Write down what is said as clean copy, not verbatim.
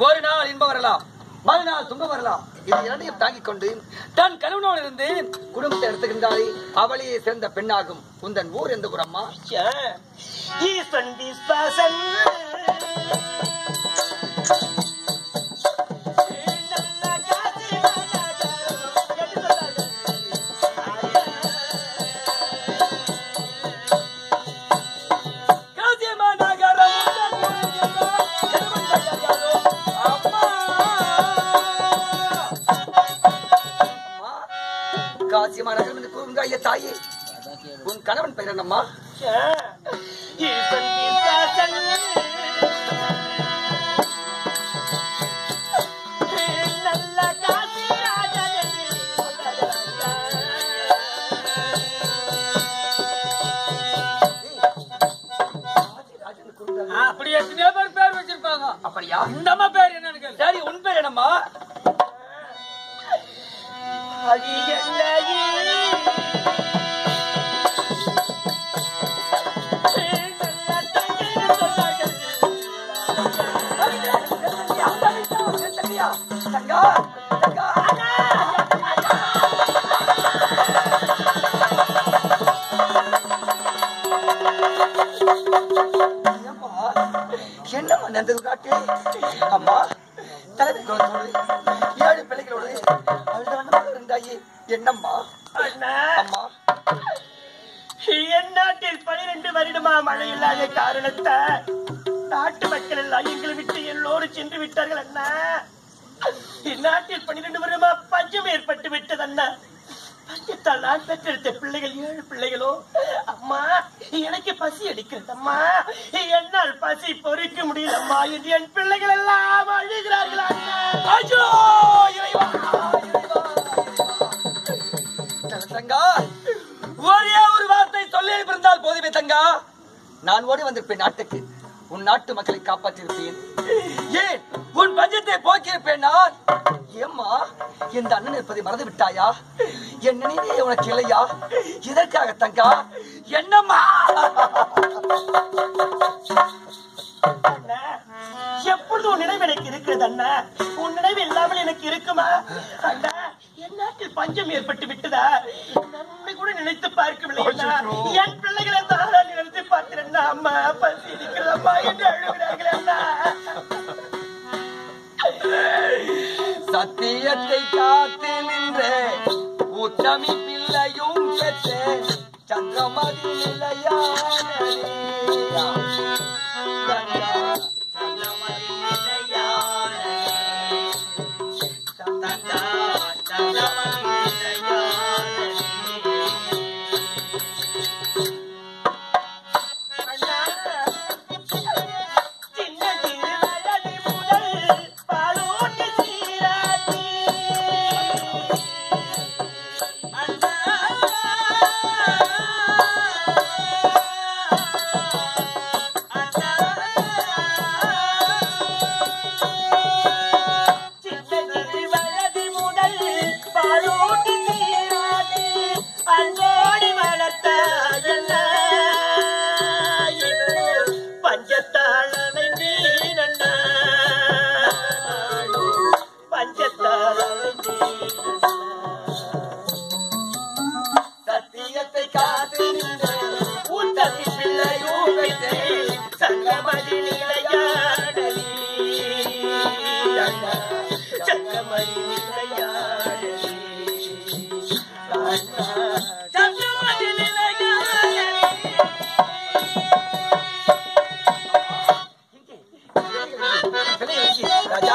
ஒரு நாள் இன்பம் வரலாம், மறுநாள் துன்பம் வரலாம். இது இரண்டையும் தாங்கிக் கொண்டு தன் கணவனோடு இருந்து குடும்பத்தை எடுத்துகின்றாரே அவளையே சேர்ந்த பெண்ணாகும். உந்தன் ஊர் எந்த ஊரம்மா? காசியமா நகரம் என்று கூறுங்க தாயே. உன் கணவன் பெயர் என்னம்மா? அப்படி எத்தனையோ பேர் பேர் வச்சிருப்பாங்க. அப்படியா? இந்தம்மா பேர் என்னன்னு? சரி, உன் பேர் என்னம்மா? என்னம்மா நந்தது காட்டு? அம்மா தலைமை குலத்தோடு 7 பிள்ளைகளோடு இருந்தாயே, என்னம்மா? அம்மா, என் நாட்டில் 12 வருடமா மழை இல்லாத காரணத்தை நாட்டு மக்கள் எல்லாம் எங்களை விட்டு எல்லோரும் சென்று விட்டார்கள் அண்ணா. இந்நாட்டில் 12 வருடமா பஞ்சம் ஏற்பட்டு விட்டது அண்ணா. பஞ்சத்தால் நான் பெற்றெடுத்த பிள்ளைகள் 7 பிள்ளைகளோ. அம்மா, எனக்கு பசி அடிக்கிறது அம்மா, என்னால் பசி பொறுக்க முடியல அம்மா என்று என் பிள்ளைகள் எல்லாம் அழுகிறார்கள் அண்ணா. ஐயோ இறைவா, தங்கா, ஒரே ஒரு வார்த்தை சொல்லி அனுப்பியிருந்தால் போதுமே தங்கா, நான் ஓடி வந்திருப்பேன் நாட்டுக்கு. உன் நாட்டு மக்களை காப்பாற்றிருப்பேன். ஏன் உன் பஞ்சத்தை போக்கியிருப்பேன் நான். ஏம்மா இந்த அண்ணன் இருப்பதை மறந்து விட்டாயா? என் நினைவே உனக்கு இல்லையா? இதற்காக தங்கா என்னம்மா? அண்ணா, எப்பொழுது உன் நினைவு எனக்கு இருக்கிறது அண்ணா. உன் நினைவு இல்லாமல் எனக்கு இருக்குமா அண்ணா? என் நாட்டில் பஞ்சம் ஏற்பட்டு விட்டதா? நம்மை கூட நினைத்து பார்க்கவில்லை அண்ணா. என் பிள்ளைகளை தான் நினைத்து பார்த்தேன். அம்மா பசி இருக்கிறது அம்மா என்று அழுகிறார்கள் அண்ணா. சத்தியத்தை காத்து நின்ற உத்தமி பிள்ளையும் பெற்ற சந்திரமதி நிலையான சங்கமதி நிலையாடலி